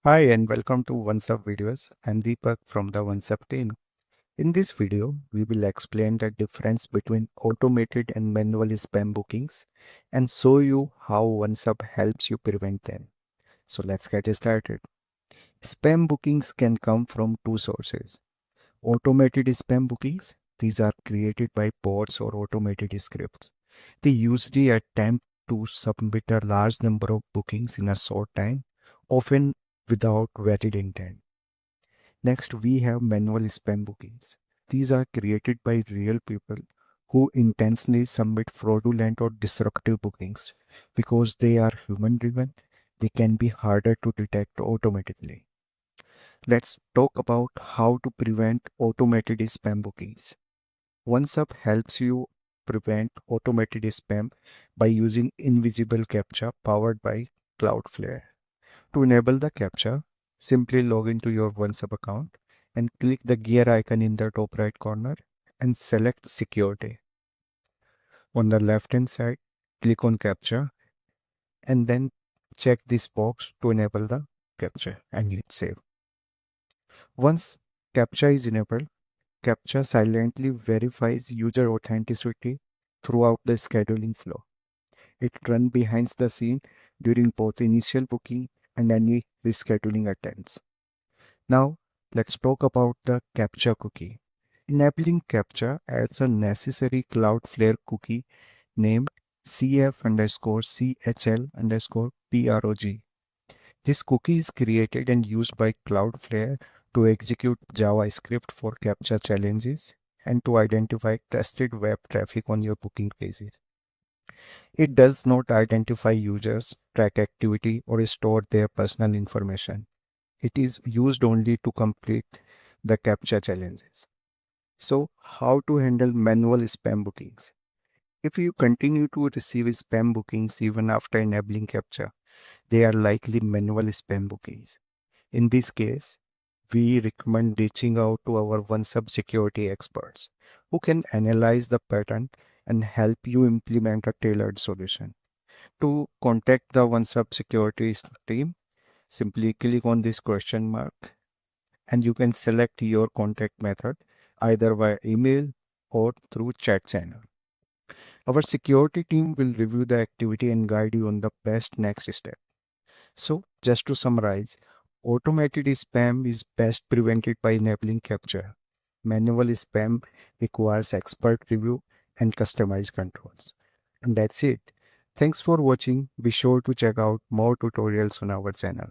Hi and welcome to OnceHub videos. I'm Deepak from the OnceHub team. In this video, we will explain the difference between automated and manual spam bookings and show you how OnceHub helps you prevent them. So let's get started. Spam bookings can come from two sources. Automated spam bookings. These are created by bots or automated scripts. They usually attempt to submit a large number of bookings in a short time, often without valid intent. Next, we have manual spam bookings. These are created by real people who intentionally submit fraudulent or disruptive bookings. Because they are human driven, they can be harder to detect automatically. Let's talk about how to prevent automated spam bookings. OneSub helps you prevent automated spam by using invisible CAPTCHA powered by Cloudflare. To enable the CAPTCHA, simply log into your OneSub account and click the gear icon in the top right corner and select Security. On the left hand side, click on CAPTCHA and then check this box to enable the CAPTCHA and hit save. Once CAPTCHA is enabled, CAPTCHA silently verifies user authenticity throughout the scheduling flow. It runs behind the scene during both initial booking and any rescheduling attempts. Now, let's talk about the CAPTCHA cookie. Enabling CAPTCHA adds a necessary Cloudflare cookie named CF_CHL_PROG. This cookie is created and used by Cloudflare to execute JavaScript for CAPTCHA challenges and to identify trusted web traffic on your booking pages. It does not identify users, track activity, or store their personal information. It is used only to complete the CAPTCHA challenges. So, how to handle manual spam bookings? If you continue to receive spam bookings even after enabling CAPTCHA, they are likely manual spam bookings. In this case, we recommend reaching out to our OneSub security experts who can analyze the pattern and help you implement a tailored solution. To contact the OneSub security team, simply click on this question mark and you can select your contact method either via email or through chat channel. Our security team will review the activity and guide you on the best next step. So, just to summarize, automated spam is best prevented by enabling CAPTCHA. Manual spam requires expert review and customized controls. And that's it. Thanks for watching. Be sure to check out more tutorials on our channel.